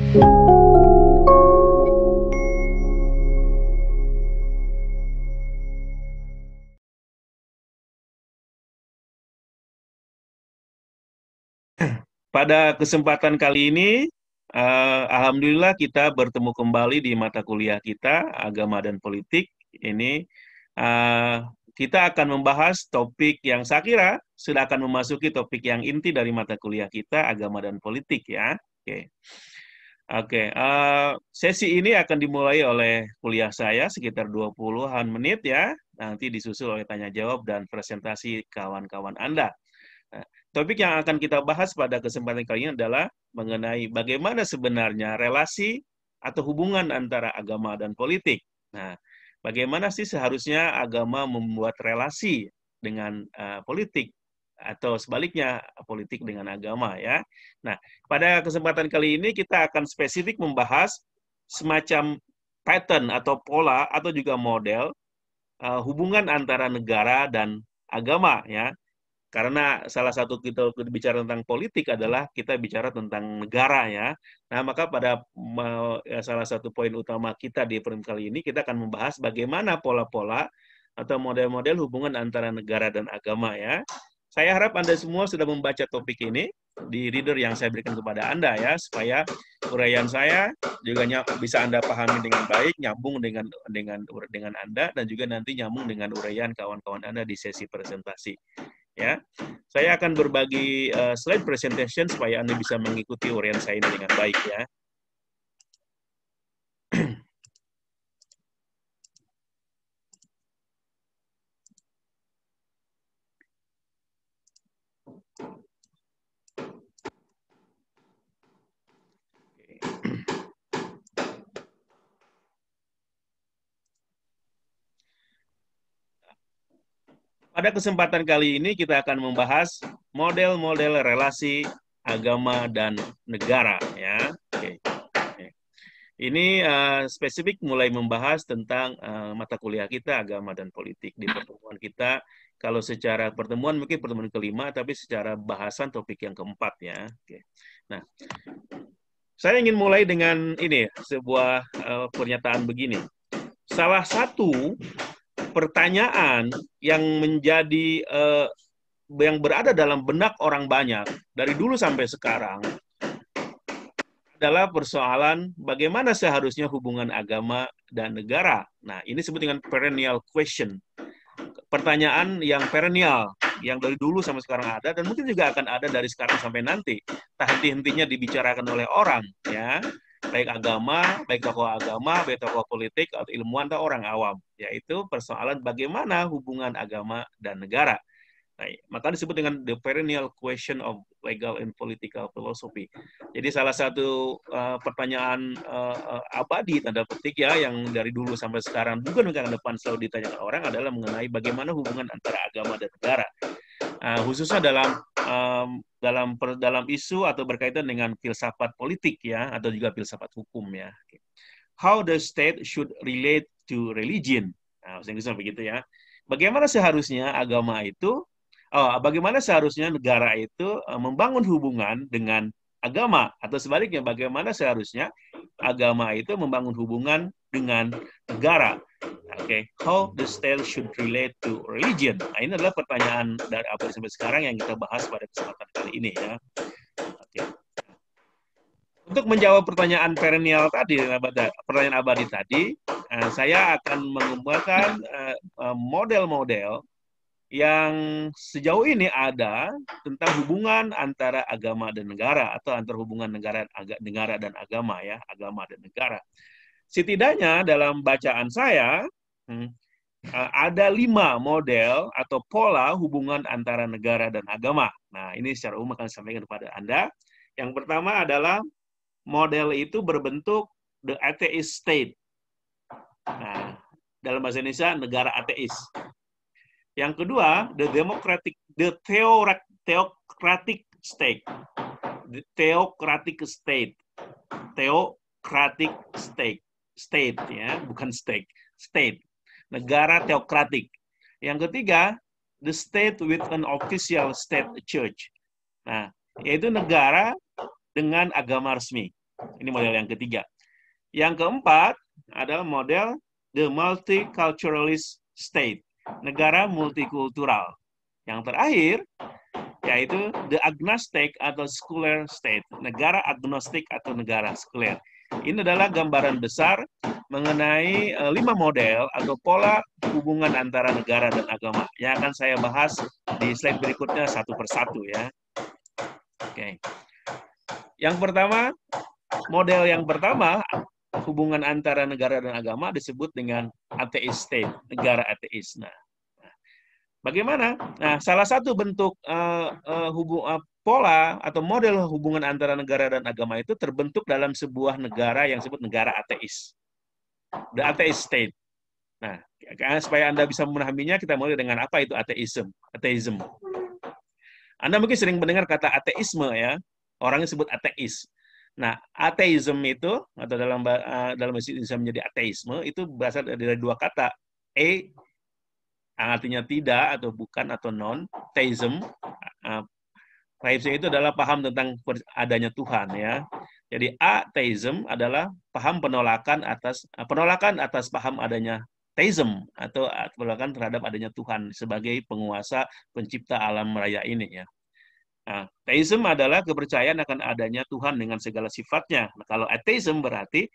Pada kesempatan kali ini, alhamdulillah kita bertemu kembali di mata kuliah kita, Agama dan Politik. Ini eh, kita akan membahas topik yang saya kira sudah akan memasuki topik yang inti dari mata kuliah kita, Agama dan Politik ya. Oke. Oke, sesi ini akan dimulai oleh kuliah saya sekitar 20-an menit ya. Nanti disusul oleh tanya jawab dan presentasi kawan-kawan Anda. Nah, topik yang akan kita bahas pada kesempatan kali ini adalah mengenai bagaimana sebenarnya relasi atau hubungan antara agama dan politik. Nah, bagaimana sih seharusnya agama membuat relasi dengan politik atau sebaliknya politik dengan agama ya. Nah, pada kesempatan kali ini kita akan spesifik membahas semacam pattern atau pola atau juga model hubungan antara negara dan agama ya. Karena salah satu kita bicara tentang politik adalah kita bicara tentang negara ya. Nah, maka pada salah satu poin utama kita di forum kali ini kita akan membahas bagaimana pola-pola atau model-model hubungan antara negara dan agama ya. Saya harap Anda semua sudah membaca topik ini di reader yang saya berikan kepada Anda ya, supaya uraian saya juga bisa Anda pahami dengan baik, nyambung dengan Anda dan juga nanti nyambung dengan uraian kawan-kawan Anda di sesi presentasi. Ya, saya akan berbagi slide presentation supaya Anda bisa mengikuti uraian saya ini dengan baik ya. Pada kesempatan kali ini kita akan membahas model-model relasi agama dan negara ya. Oke. Ini spesifik mulai membahas tentang mata kuliah kita agama dan politik di pertemuan kita. Kalau secara pertemuan mungkin pertemuan kelima, tapi secara bahasan topik yang keempat ya. Oke. Nah, saya ingin mulai dengan ini sebuah pernyataan begini. Salah satu pertanyaan yang menjadi yang berada dalam benak orang banyak dari dulu sampai sekarang adalah persoalan bagaimana seharusnya hubungan agama dan negara. Nah, ini disebut dengan perennial question. Pertanyaan yang perennial, yang dari dulu sampai sekarang ada, dan mungkin juga akan ada dari sekarang sampai nanti. Tak henti-hentinya dibicarakan oleh orang, ya, baik agama, baik tokoh agama, baik tokoh politik, atau ilmuwan, atau orang awam. Yaitu persoalan bagaimana hubungan agama dan negara. Nah, maka disebut dengan the perennial question of legal and political philosophy. Jadi salah satu pertanyaan abadi tanda petik ya yang dari dulu sampai sekarang bukan ke depan selalu ditanyakan orang adalah mengenai bagaimana hubungan antara agama dan negara. Khususnya dalam isu atau berkaitan dengan filsafat politik ya atau juga filsafat hukum ya. How the state should relate to religion. Nah, Inggrisnya begitu ya. Bagaimana seharusnya agama itu bagaimana seharusnya negara itu membangun hubungan dengan agama atau sebaliknya bagaimana seharusnya agama itu membangun hubungan dengan negara. Oke, how the state should relate to religion. Nah, ini adalah pertanyaan dari apa sampai sekarang yang kita bahas pada kesempatan kali ini ya. Oke. Untuk menjawab pertanyaan perennial tadi, pertanyaan abadi tadi, saya akan mengembangkan model-model yang sejauh ini ada tentang hubungan antara agama dan negara atau antar hubungan negara dan agama ya, agama dan negara. Setidaknya dalam bacaan saya ada 5 model atau pola hubungan antara negara dan agama. Nah, ini secara umum akan saya sampaikan kepada Anda. Yang pertama adalah model itu berbentuk the atheist state. Nah, dalam bahasa Indonesia negara ateis. Yang kedua, the theocratic state. The theocratic state. Theocratic state ya, bukan state. State. Negara teokratik. Yang ketiga, the state with an official state church. Nah, yaitu negara dengan agama resmi. Ini model yang ketiga. Yang keempat adalah model the multiculturalist state, negara multikultural. Yang terakhir yaitu the agnostic atau secular state, negara agnostik atau negara sekuler. Ini adalah gambaran besar mengenai 5 model atau pola hubungan antara negara dan agama yang akan saya bahas di slide berikutnya satu persatu ya. Oke. Yang pertama, model yang pertama, hubungan antara negara dan agama disebut dengan atheist state, negara ateis. Nah, bagaimana? Nah, salah satu bentuk pola atau model hubungan antara negara dan agama itu terbentuk dalam sebuah negara yang disebut negara ateis. The atheist state. Nah, supaya Anda bisa memahaminya, kita mulai dengan apa itu ateism. Ateism. Anda mungkin sering mendengar kata ateisme ya. Orangnya sebut ateis. Nah, ateism itu atau dalam bahasa Indonesia menjadi ateisme itu berasal dari dua kata. Artinya tidak atau bukan atau non. Theism. Theism itu adalah paham tentang adanya Tuhan ya. Jadi atheism adalah paham penolakan atas paham adanya theism atau penolakan terhadap adanya Tuhan sebagai penguasa pencipta alam raya ini ya. Nah, theism adalah kepercayaan akan adanya Tuhan dengan segala sifatnya. Nah, kalau atheism berarti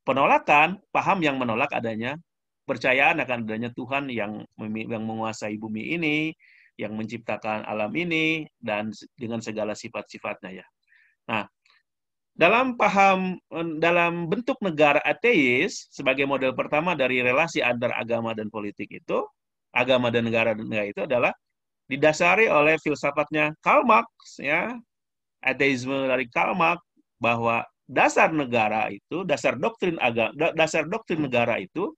penolakan, paham yang menolak adanya percayaan akan adanya Tuhan yang menguasai bumi ini, yang menciptakan alam ini, dan dengan segala sifat-sifatnya ya. Nah, dalam bentuk negara ateis sebagai model pertama dari relasi antar agama dan politik itu, agama dan negara itu adalah didasari oleh filsafatnya Karl Marx ya, ateisme dari Karl Marx, bahwa dasar doktrin negara itu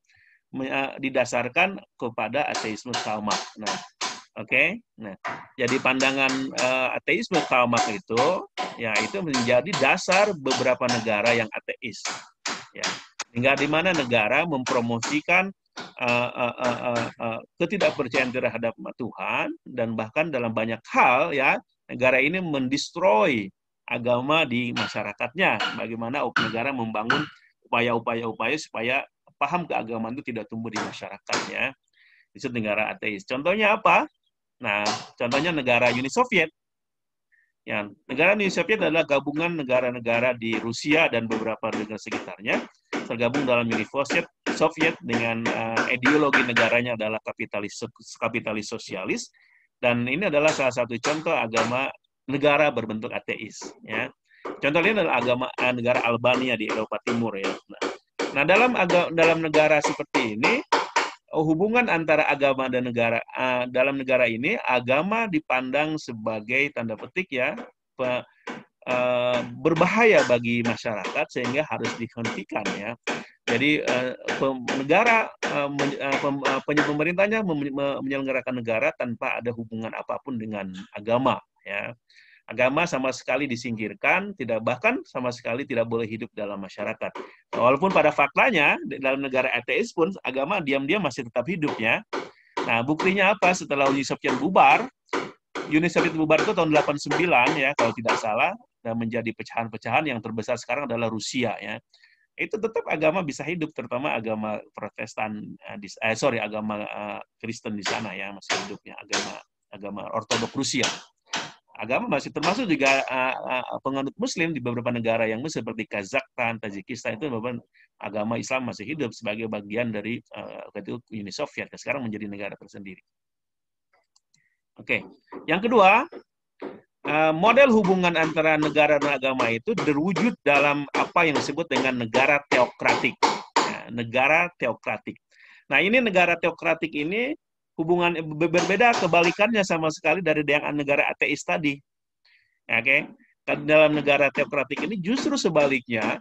didasarkan kepada ateisme Karl Marx. Nah, oke. Nah, jadi pandangan ateisme Karl Marx itu ya itu menjadi dasar beberapa negara yang ateis. Ya. Hingga di mana negara mempromosikan ketidakpercayaan terhadap Tuhan dan bahkan dalam banyak hal ya negara ini mendestroy agama di masyarakatnya. Bagaimana negara membangun upaya-upaya supaya paham keagamaan itu tidak tumbuh di masyarakatnya. Itu negara ateis. Contohnya apa? Nah, contohnya negara Uni Soviet. Ya, negara Uni Soviet adalah gabungan negara-negara di Rusia dan beberapa negara sekitarnya tergabung dalam Uni Soviet dengan ideologi negaranya adalah kapitalis sosialis, dan ini adalah salah satu contoh agama negara berbentuk ateis. Ya. Contohnya adalah negara Albania di Eropa Timur ya. Nah, dalam negara seperti ini hubungan antara agama dan negara dalam negara ini, agama dipandang sebagai tanda petik ya berbahaya bagi masyarakat sehingga harus dihentikan ya. Jadi negara pemerintahnya menyelenggarakan negara tanpa ada hubungan apapun dengan agama ya. Agama sama sekali disingkirkan, bahkan sama sekali tidak boleh hidup dalam masyarakat. Walaupun pada faktanya dalam negara ateis pun agama diam-diam masih tetap hidup ya. Nah, buktinya apa? Setelah Uni Soviet bubar itu tahun 89 ya kalau tidak salah, dan menjadi pecahan-pecahan yang terbesar sekarang adalah Rusia ya. Itu tetap agama bisa hidup, terutama agama agama Kristen di sana ya masih hidupnya, agama Ortodok Rusia. Agama masih termasuk juga penganut Muslim di beberapa negara yang seperti Kazakhstan, Tajikistan itu agama Islam masih hidup sebagai bagian dari Uni Soviet. Sekarang menjadi negara tersendiri. Oke, yang kedua, model hubungan antara negara dan agama itu terwujud dalam apa yang disebut dengan negara teokratik. Negara teokratik. Nah, ini negara teokratik ini hubungan berbeda kebalikannya sama sekali dari yang negara ateis tadi. Oke. Dalam negara teokratik ini justru sebaliknya,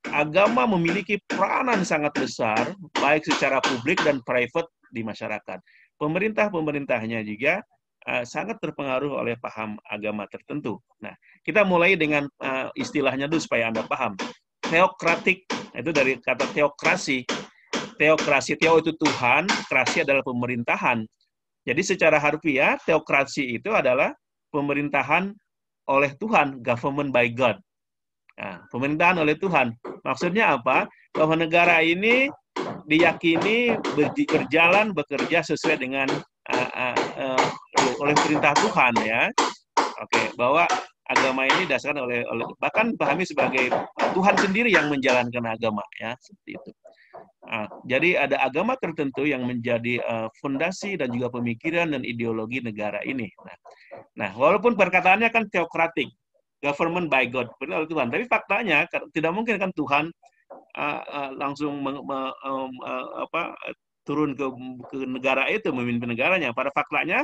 agama memiliki peranan sangat besar baik secara publik dan private di masyarakat. Pemerintahnya juga sangat terpengaruh oleh paham agama tertentu. Nah, kita mulai dengan istilahnya dulu supaya Anda paham. Teokratik itu dari kata teokrasi. Teokrasi, teo itu Tuhan, krasi adalah pemerintahan. Jadi secara harfiah, teokrasi itu adalah pemerintahan oleh Tuhan, government by God. Nah, pemerintahan oleh Tuhan. Maksudnya apa? Bahwa negara ini diyakini berjalan bekerja sesuai dengan oleh perintah Tuhan ya. Oke, bahwa agama ini dasarkan oleh bahkan pahami sebagai Tuhan sendiri yang menjalankan agama ya, seperti itu. Jadi ada agama tertentu yang menjadi fondasi dan juga pemikiran dan ideologi negara ini. Nah, walaupun perkataannya kan teokratik, government by God, benar oleh Tuhan, tapi faktanya tidak mungkin kan Tuhan langsung turun ke negara itu, memimpin negaranya. Pada faktanya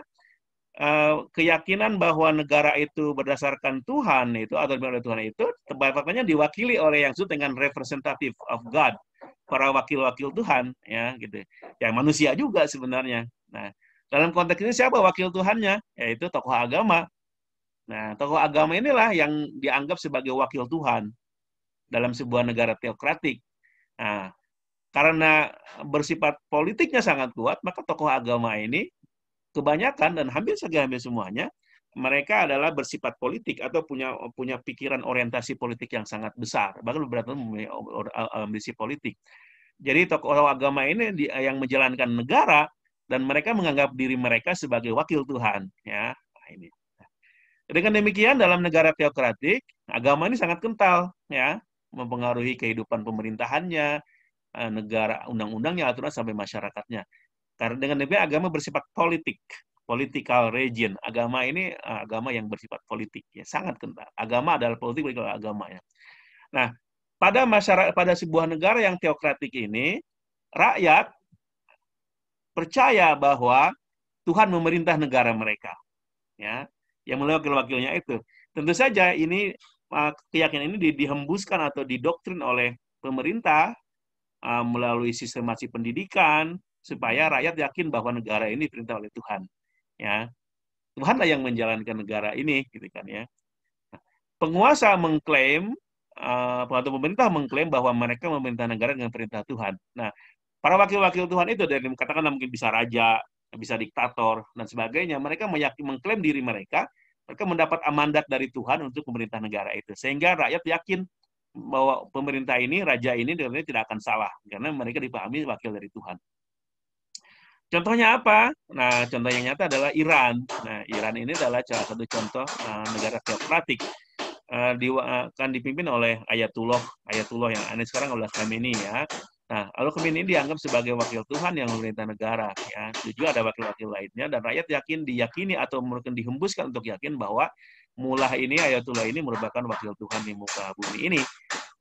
keyakinan bahwa negara itu berdasarkan Tuhan itu atau oleh Tuhan itu, faktanya diwakili oleh yang disebut dengan representative of God, para wakil-wakil Tuhan, ya gitu. Yang manusia juga sebenarnya. Nah, dalam konteks ini siapa wakil Tuhannya? Yaitu tokoh agama. Nah, tokoh agama inilah yang dianggap sebagai wakil Tuhan dalam sebuah negara teokratik. Nah, karena bersifat politiknya sangat kuat, maka tokoh agama ini kebanyakan dan hampir semuanya mereka adalah bersifat politik atau punya pikiran orientasi politik yang sangat besar, bahkan beberapa mempunyai ambisi politik. Jadi tokoh agama ini yang menjalankan negara dan mereka menganggap diri mereka sebagai wakil Tuhan, ya. Nah, ini. Dengan demikian dalam negara teokratik, agama ini sangat kental, ya, mempengaruhi kehidupan pemerintahannya, negara, undang-undangnya, aturan sampai masyarakatnya. Karena dengan demikian agama bersifat politik, political region. Agama ini agama yang bersifat politik, ya, sangat kental. Agama adalah politik, bukan agama ya. Nah, pada masyarakat, pada sebuah negara yang teokratik ini, rakyat percaya bahwa Tuhan memerintah negara mereka, ya, yang melalui wakil-wakilnya itu. Tentu saja ini keyakinan ini dihembuskan atau didoktrin oleh pemerintah melalui sistemasi pendidikan supaya rakyat yakin bahwa negara ini diperintah oleh Tuhan, ya. Tuhanlah yang menjalankan negara ini, gitu kan ya. Penguasa mengklaim atau pemerintah mengklaim bahwa mereka memerintah negara dengan perintah Tuhan. Nah, para wakil-wakil Tuhan itu dari katakanlah mungkin bisa raja, bisa diktator dan sebagainya, mereka mengklaim diri mereka mendapat amandat dari Tuhan untuk memerintah negara itu. Sehingga rakyat yakin bahwa pemerintah ini, raja ini tidak akan salah karena mereka dipahami wakil dari Tuhan. Contohnya apa? Nah, contoh yang nyata adalah Iran. Nah, Iran ini adalah salah satu contoh negara teokratik. Akan dipimpin oleh Ayatullah yang aneh sekarang oleh Khamenei ya. Nah, lalu Khamenei ini dianggap sebagai wakil Tuhan yang memerintah negara ya. Juga ada wakil-wakil lainnya dan rakyat diyakini atau mungkin dihembuskan untuk yakin bahwa Mullah ini, Ayatullah ini merupakan wakil Tuhan di muka bumi ini.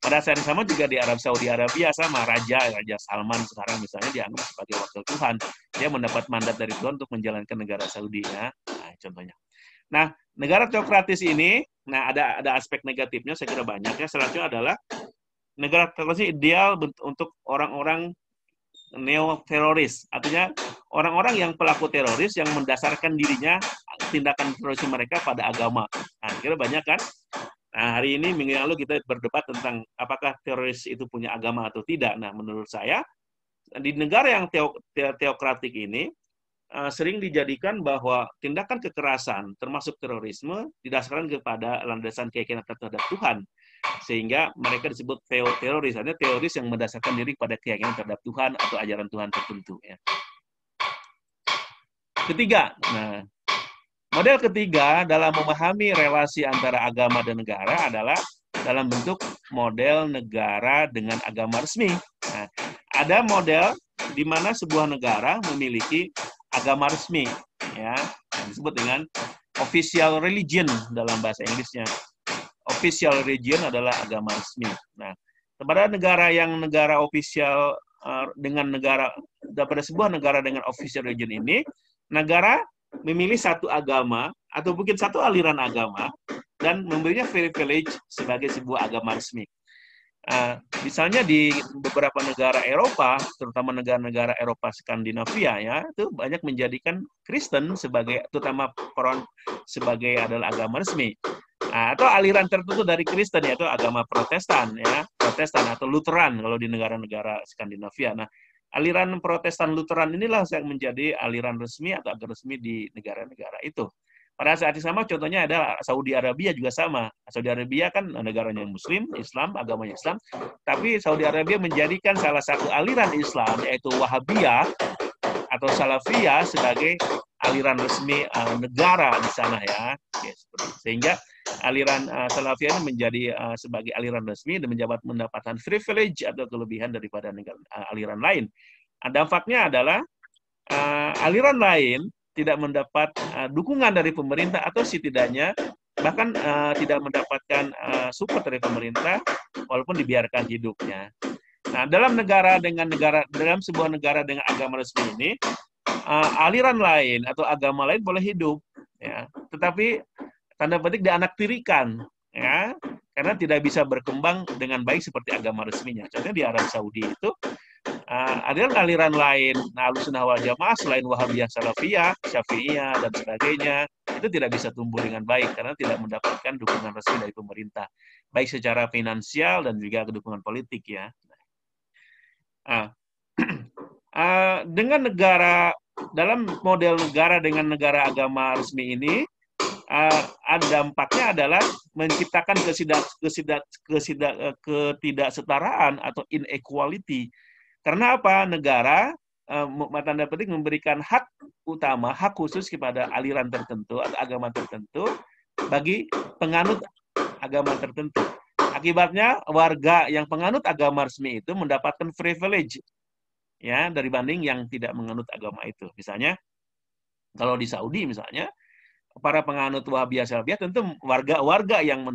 Pada saat yang sama juga di Saudi Arabia sama Raja Salman sekarang misalnya dianggap sebagai wakil Tuhan. Dia mendapat mandat dari Tuhan untuk menjalankan negara Saudi ya. Nah, contohnya. Nah, negara teokratis ini, nah ada aspek negatifnya saya kira banyak ya. Selanjutnya adalah negara teokratis ideal untuk orang-orang neo-teroris. Artinya orang-orang yang pelaku teroris yang mendasarkan dirinya tindakan teroris mereka pada agama. Nah, kira banyak kan? Nah, hari ini minggu yang lalu kita berdebat tentang apakah teroris itu punya agama atau tidak. Nah, menurut saya di negara yang teokratik ini sering dijadikan bahwa tindakan kekerasan termasuk terorisme didasarkan kepada landasan keyakinan terhadap Tuhan. Sehingga mereka disebut teroris. Artinya teroris yang mendasarkan diri pada keyakinan terhadap Tuhan atau ajaran Tuhan tertentu. Ya. Ketiga, nah, model ketiga dalam memahami relasi antara agama dan negara adalah dalam bentuk model negara dengan agama resmi. Nah, ada model di mana sebuah negara memiliki agama resmi, ya, yang disebut dengan official religion dalam bahasa Inggrisnya. Official religion adalah agama resmi. Nah, pada negara official pada sebuah negara dengan official religion ini, negara memilih satu agama atau mungkin satu aliran agama dan memberinya privilege sebagai sebuah agama resmi. Misalnya di beberapa negara Eropa, terutama negara-negara Eropa Skandinavia ya, itu banyak menjadikan Kristen terutama sebagai adalah agama resmi. Atau aliran tertentu dari Kristen yaitu agama Protestan ya, Protestan atau Lutheran kalau di negara-negara Skandinavia. Nah, aliran Protestan Lutheran inilah yang menjadi aliran resmi atau agama resmi di negara-negara itu. Pada saat yang sama contohnya adalah Saudi Arabia juga sama. Saudi Arabia kan negaranya Muslim, Islam, agamanya Islam, tapi Saudi Arabia menjadikan salah satu aliran Islam yaitu Wahabiyah atau Salafiyah sebagai aliran resmi negara di sana ya. Oke, sehingga aliran Salafiyah ini menjadi sebagai aliran resmi dan mendapatkan privilege atau kelebihan daripada aliran lain. Dampaknya adalah aliran lain tidak mendapat dukungan dari pemerintah atau setidaknya bahkan tidak mendapatkan support dari pemerintah walaupun dibiarkan hidupnya. Nah, dalam sebuah negara dengan agama resmi ini, aliran lain atau agama lain boleh hidup, ya. Tetapi tanda petik dianaktirikan, ya, karena tidak bisa berkembang dengan baik seperti agama resminya. Contohnya di Arab Saudi itu aliran lain, Ahlussunnah wal Jamaah selain Wahabiyah, Salafiyah, Syafi'iyah dan sebagainya itu tidak bisa tumbuh dengan baik karena tidak mendapatkan dukungan resmi dari pemerintah, baik secara finansial dan juga dukungan politik ya. Dengan dalam model negara dengan negara agama resmi ini, dampaknya adalah menciptakan ketidaksetaraan atau inequality. Karena apa? Negara tanda petik memberikan hak utama, hak khusus kepada aliran tertentu atau agama tertentu bagi penganut agama tertentu. Akibatnya warga yang penganut agama resmi itu mendapatkan privilege ya dibanding yang tidak menganut agama itu. Misalnya kalau di Saudi misalnya para penganut Wahabiyah Salafiyah tentu warga yang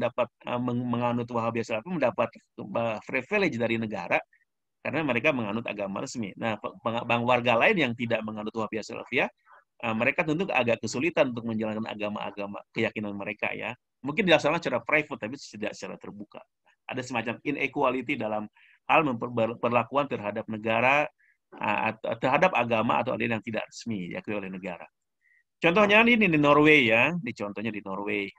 menganut Wahabiyah Salafiyah mendapat privilege dari negara karena mereka menganut agama resmi. Nah, warga lain yang tidak menganut Wahabiyah Salafiyah, mereka tentu agak kesulitan untuk menjalankan agama-agama keyakinan mereka ya. Mungkin dilaksanakan secara private tapi tidak secara terbuka. Ada semacam inequality dalam hal perlakuan terhadap negara, terhadap agama atau aliran yang tidak resmi diakui oleh negara. Contohnya ini di Norway ya, contohnya di Norway.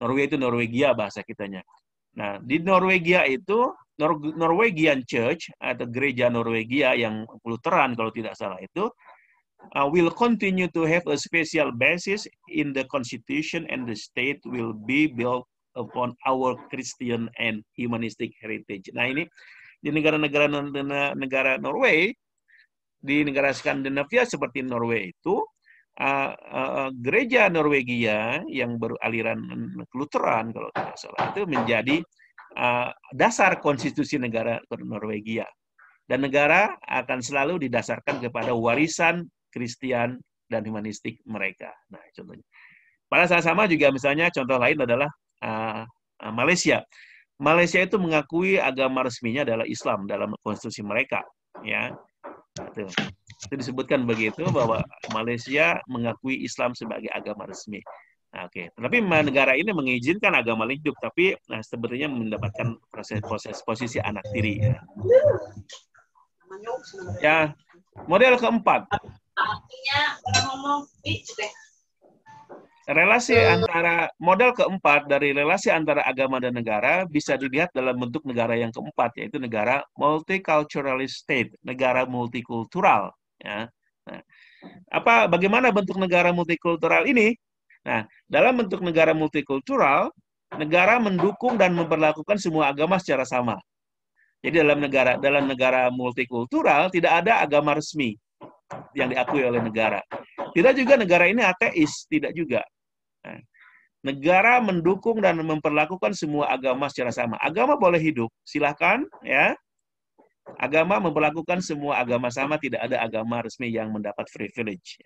Norway itu Norwegia bahasa kitanya. Nah, di Norwegia itu Norwegian Church atau gereja Norwegia yang Lutheran kalau tidak salah itu will continue to have a special basis in the constitution and the state will be built upon our Christian and humanistic heritage. Nah, ini di negara-negara Norway, di negara Skandinavia seperti Norway itu gereja Norwegia yang beraliran Lutheran kalau tidak salah itu menjadi dasar konstitusi negara Norwegia dan negara akan selalu didasarkan kepada warisan Kristen dan humanistik mereka. Nah, contohnya. Pada saat sama juga misalnya contoh lain adalah Malaysia. Malaysia itu mengakui agama resminya adalah Islam dalam konstitusi mereka, ya. Itu disebutkan begitu bahwa Malaysia mengakui Islam sebagai agama resmi. Nah, oke. Tapi negara ini mengizinkan agama lain hidup, tapi sebetulnya mendapatkan posisi anak tiri. Ya, model keempat. Model keempat dari relasi antara agama dan negara bisa dilihat dalam bentuk negara yang keempat, yaitu negara multiculturalist state, negara multikultural. Ya. Nah, bagaimana bentuk negara multikultural ini? Nah, dalam bentuk negara multikultural, negara mendukung dan memperlakukan semua agama secara sama. Jadi dalam negara multikultural tidak ada agama resmi yang diakui oleh negara. Tidak juga negara ini ateis, tidak juga. Nah, negara mendukung dan memperlakukan semua agama secara sama. Agama boleh hidup, silakan ya. Agama memperlakukan semua agama sama, tidak ada agama resmi yang mendapat privilege.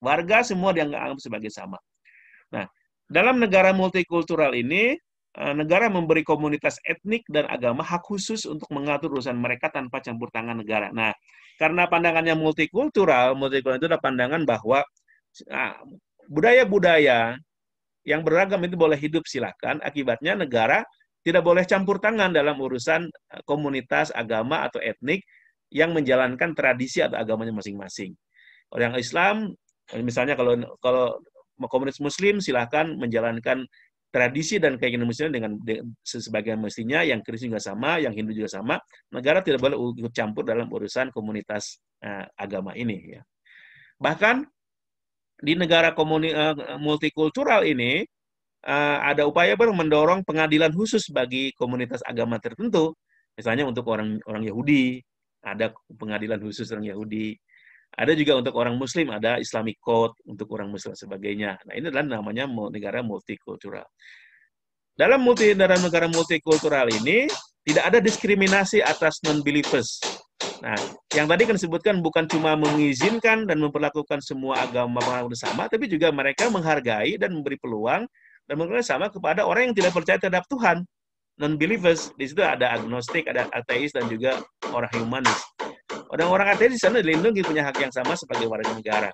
Warga semua dianggap sebagai sama. Nah, dalam negara multikultural ini, negara memberi komunitas etnik dan agama hak khusus untuk mengatur urusan mereka tanpa campur tangan negara. Nah, karena pandangannya multikultural itu adalah pandangan bahwa budaya-budaya yang beragam itu boleh hidup silakan, akibatnya negara tidak boleh campur tangan dalam urusan komunitas, agama, atau etnik yang menjalankan tradisi atau agamanya masing-masing. Orang Islam, misalnya kalau komunitas Muslim silakan menjalankan tradisi dan keyakinan Muslim dengan sebagian mestinya, yang Kristen juga sama, yang Hindu juga sama. Negara tidak boleh ikut campur dalam urusan komunitas agama ini. Ya. Bahkan di negara multikultural ini ada upaya mendorong pengadilan khusus bagi komunitas agama tertentu. Misalnya untuk orang Yahudi, ada pengadilan khusus orang Yahudi. Ada juga untuk orang Muslim, ada Islamic Court untuk orang Muslim sebagainya. Nah, ini adalah namanya negara multikultural. Dalam negara multikultural ini tidak ada diskriminasi atas non-believers. Nah, yang tadi kan disebutkan bukan cuma mengizinkan dan memperlakukan semua agama sama, tapi juga mereka menghargai dan memberi peluang dan memberi sama kepada orang yang tidak percaya terhadap Tuhan, non-believers. Di situ ada agnostik, ada ateis, dan juga orang humanis. Orang-orang ateis di sana dilindungi, punya hak yang sama sebagai warga negara.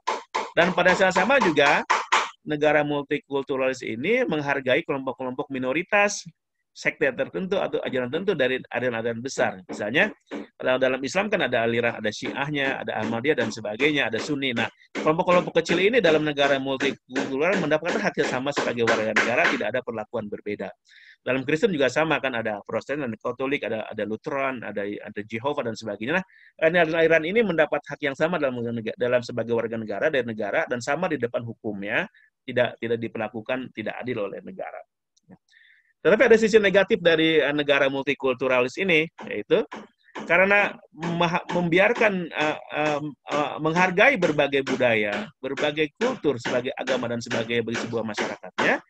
Dan pada saat sama juga negara multikulturalis ini menghargai kelompok-kelompok minoritas, sekte tertentu atau ajaran tertentu dari aliran-aliran besar. Misalnya, kalau dalam Islam kan ada aliran, ada Syiahnya, ada Ahmadiyah dan sebagainya, ada Sunni. Nah, kelompok-kelompok kecil ini dalam negara multikultural mendapatkan hak yang sama sebagai warga negara, tidak ada perlakuan berbeda. Dalam Kristen juga sama kan, ada Protestan, ada Katolik, ada Lutheran, ada Jehovah dan sebagainya. Nah, aliran ini mendapat hak yang sama dalam sebagai warga negara dari negara dan sama di depan hukumnya, tidak diperlakukan tidak adil oleh negara. Tetapi ada sisi negatif dari negara multikulturalis ini, yaitu karena membiarkan menghargai berbagai budaya, berbagai kultur sebagai agama dan sebagai bagi sebuah masyarakatnya,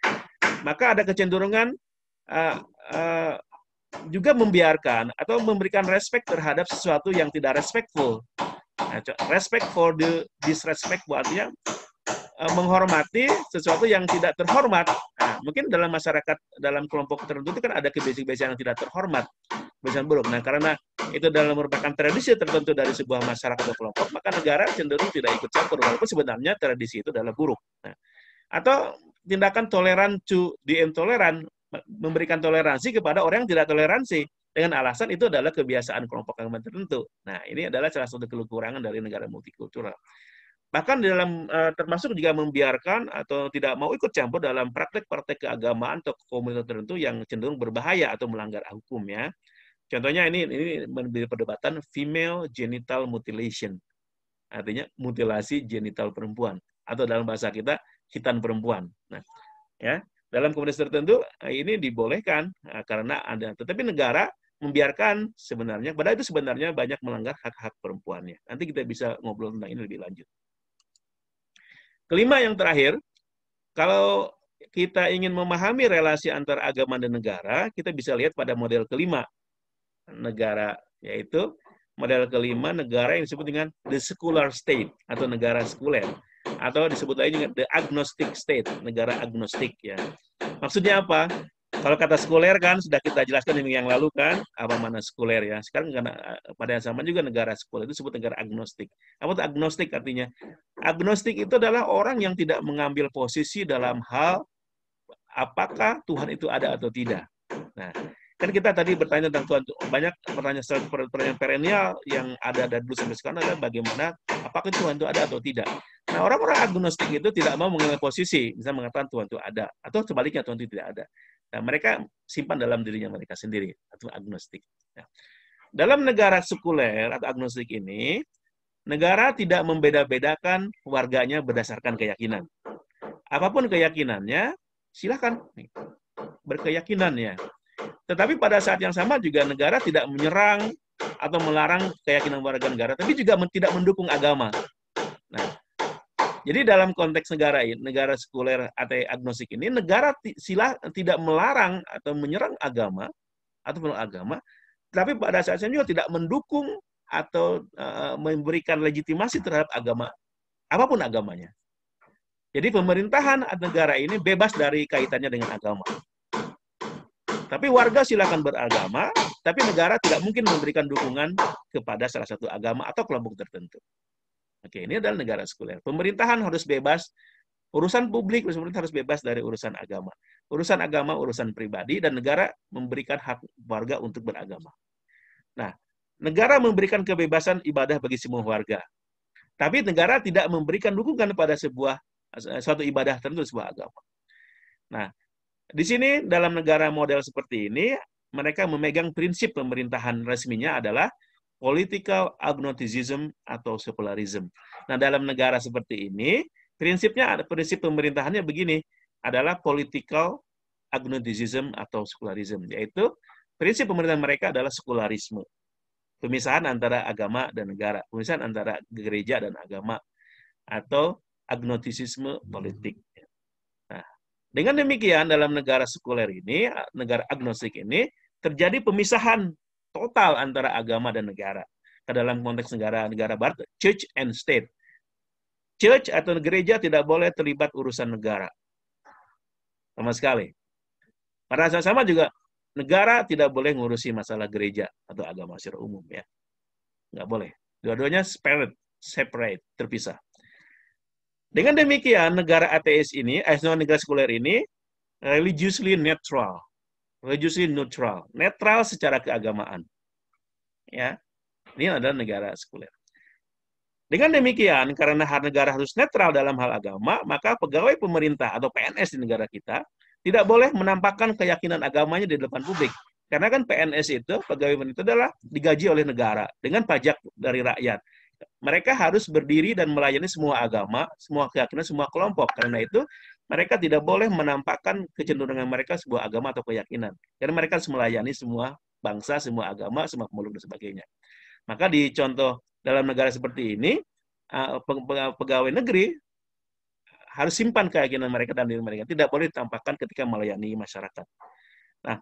maka ada kecenderungan juga membiarkan atau memberikan respect terhadap sesuatu yang tidak respectful. Nah, respect for the disrespectful artinya menghormati sesuatu yang tidak terhormat. Nah, mungkin dalam masyarakat, dalam kelompok tertentu itu kan ada kebiasaan-kebiasaan yang tidak terhormat, kebiasaan buruk. Nah, karena itu dalam merupakan tradisi tertentu dari sebuah masyarakat atau kelompok, maka negara cenderung tidak ikut campur, walaupun sebenarnya tradisi itu adalah buruk. Nah, atau tindakan toleran to the intoleran, memberikan toleransi kepada orang yang tidak toleransi, dengan alasan itu adalah kebiasaan kelompok agama tertentu. Nah, ini adalah salah satu kekurangan dari negara multikultural. Bahkan di dalam termasuk juga membiarkan atau tidak mau ikut campur dalam praktek-praktek keagamaan atau komunitas tertentu yang cenderung berbahaya atau melanggar hukum ya. Contohnya ini menjadi perdebatan female genital mutilation. Artinya mutilasi genital perempuan atau dalam bahasa kita khitan perempuan. Nah, ya, dalam komunitas tertentu ini dibolehkan karena ada, tetapi negara membiarkan sebenarnya, padahal itu sebenarnya banyak melanggar hak-hak perempuannya. Nanti kita bisa ngobrol tentang ini lebih lanjut. Kelima yang terakhir, kalau kita ingin memahami relasi antara agama dan negara, kita bisa lihat pada model kelima negara, yaitu model kelima negara yang disebut dengan the secular state atau negara sekuler, atau disebut lagi dengan the agnostic state, negara agnostik ya. Maksudnya apa? Kalau kata sekuler kan sudah kita jelaskan di minggu yang lalu kan, apa mana sekuler ya. Sekarang pada zaman juga negara sekuler itu disebut negara agnostik. Apa itu agnostik artinya? Agnostik itu adalah orang yang tidak mengambil posisi dalam hal apakah Tuhan itu ada atau tidak. Nah, kan kita tadi bertanya tentang Tuhan, banyak pertanyaan perennial yang ada dari dulu sampai sekarang adalah bagaimana apakah Tuhan itu ada atau tidak. Nah, orang-orang agnostik itu tidak mau mengambil posisi, misalnya mengatakan Tuhan itu ada, atau sebaliknya Tuhan itu tidak ada. Nah, mereka simpan dalam dirinya mereka sendiri, atau agnostik. Nah, dalam negara sekuler atau agnostik ini, negara tidak membeda-bedakan warganya berdasarkan keyakinan. Apapun keyakinannya, silakan berkeyakinannya. Tetapi pada saat yang sama juga negara tidak menyerang atau melarang keyakinan warga negara, tapi juga tidak mendukung agama. Nah, jadi dalam konteks negara sekuler atau agnostik ini, negara tidak melarang atau menyerang agama atau agama, tapi pada saat yang juga tidak mendukung atau memberikan legitimasi terhadap agama, apapun agamanya. Jadi pemerintahan negara ini bebas dari kaitannya dengan agama. Tapi warga silakan beragama, tapi negara tidak mungkin memberikan dukungan kepada salah satu agama atau kelompok tertentu. Oke, ini adalah negara sekuler. Pemerintahan harus bebas, urusan publik, pemerintah harus bebas dari urusan agama. Urusan agama, urusan pribadi, dan negara memberikan hak warga untuk beragama. Nah, negara memberikan kebebasan ibadah bagi semua warga. Tapi negara tidak memberikan dukungan pada suatu ibadah tertentu, sebuah agama. Nah, di sini dalam negara model seperti ini, mereka memegang prinsip pemerintahan resminya adalah political agnosticism atau secularism. Nah, dalam negara seperti ini, Prinsipnya, prinsip pemerintahannya begini, adalah political agnosticism atau sekularisme, yaitu prinsip pemerintahan mereka adalah sekularisme, pemisahan antara agama dan negara, pemisahan antara gereja dan agama, atau agnostisisme politik. Nah, dengan demikian dalam negara sekuler ini, negara agnostik ini, terjadi pemisahan total antara agama dan negara. Dalam konteks negara barat, church and state. Church atau gereja tidak boleh terlibat urusan negara. Sama sekali. Pada saat sama juga, negara tidak boleh ngurusi masalah gereja atau agama secara umum. Ya. Nggak boleh. Dua-duanya separate, terpisah. Dengan demikian, negara ateis ini, negara sekuler ini, religiously neutral. Religiously neutral. Netral secara keagamaan. Ya. Ini adalah negara sekuler. Dengan demikian, karena negara harus netral dalam hal agama, maka pegawai pemerintah atau PNS di negara kita tidak boleh menampakkan keyakinan agamanya di depan publik. Karena kan PNS itu, pegawai pemerintah adalah digaji oleh negara dengan pajak dari rakyat. Mereka harus berdiri dan melayani semua agama, semua keyakinan, semua kelompok. Karena itu, mereka tidak boleh menampakkan kecenderungan mereka sebuah agama atau keyakinan. Karena mereka harus melayani semua bangsa, semua agama, semua makhluk dan sebagainya. Maka di contoh dalam negara seperti ini, pegawai negeri harus simpan keyakinan mereka dan diri mereka. Tidak boleh ditampakkan ketika melayani masyarakat. Nah,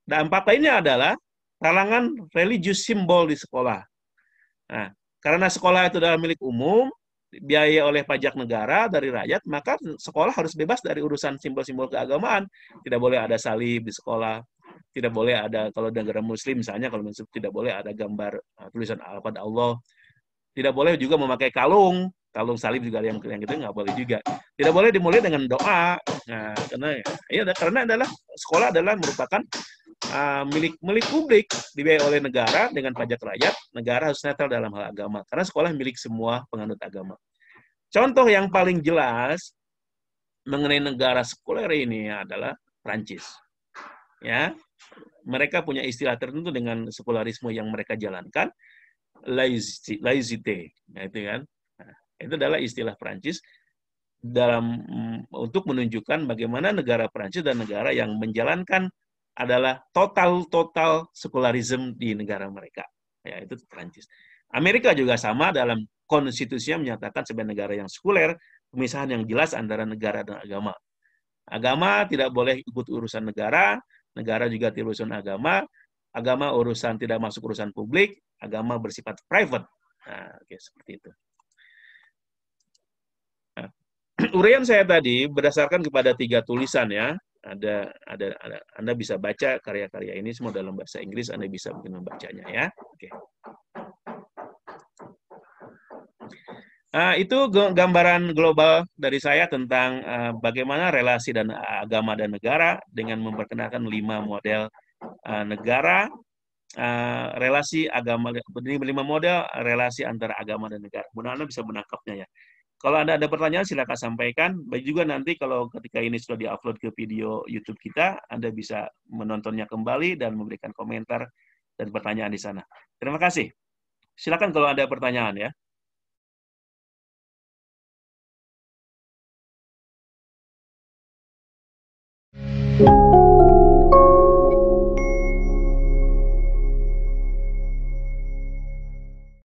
dampak lainnya adalah kalangan religius simbol di sekolah. Nah, karena sekolah itu adalah milik umum, biaya oleh pajak negara dari rakyat, maka sekolah harus bebas dari urusan simbol-simbol keagamaan. Tidak boleh ada salib di sekolah. Tidak boleh ada, kalau negara muslim misalnya, kalau muslim tidak boleh ada gambar tulisan pada Allah. Tidak boleh juga memakai kalung salib juga yang gitu nggak boleh juga. Tidak boleh dimulai dengan doa. Nah, karena adalah sekolah adalah merupakan milik publik, dibiayai oleh negara dengan pajak rakyat. Negara harus netral dalam hal agama karena sekolah milik semua penganut agama. Contoh yang paling jelas mengenai negara sekuler ini adalah Prancis. Ya, mereka punya istilah tertentu dengan sekularisme yang mereka jalankan. Laïcité, nah, itu kan. Nah, itu adalah istilah Prancis untuk menunjukkan bagaimana negara Prancis dan negara yang menjalankan adalah total sekularisme di negara mereka. Ya, itu Prancis. Amerika juga sama dalam konstitusinya menyatakan sebagai negara yang sekuler, pemisahan yang jelas antara negara dan agama. Agama tidak boleh ikut urusan negara, negara juga tidak urusan agama. Agama urusan tidak masuk urusan publik, agama bersifat private. Nah, oke, seperti itu. Nah, uraian saya tadi berdasarkan kepada 3 tulisan ya. Anda bisa baca karya-karya ini semua dalam bahasa Inggris, Anda bisa mungkin membacanya ya. Oke. Itu gambaran global dari saya tentang bagaimana relasi dan agama dan negara dengan memperkenalkan 5 model negara, relasi agama, 5 model relasi antara agama dan negara. Mudah-mudahan Anda bisa menangkapnya ya. Kalau Anda ada pertanyaan, silakan sampaikan. Baik juga nanti kalau ketika ini sudah di-upload ke video YouTube kita, Anda bisa menontonnya kembali dan memberikan komentar dan pertanyaan di sana. Terima kasih. Silakan kalau ada pertanyaan ya.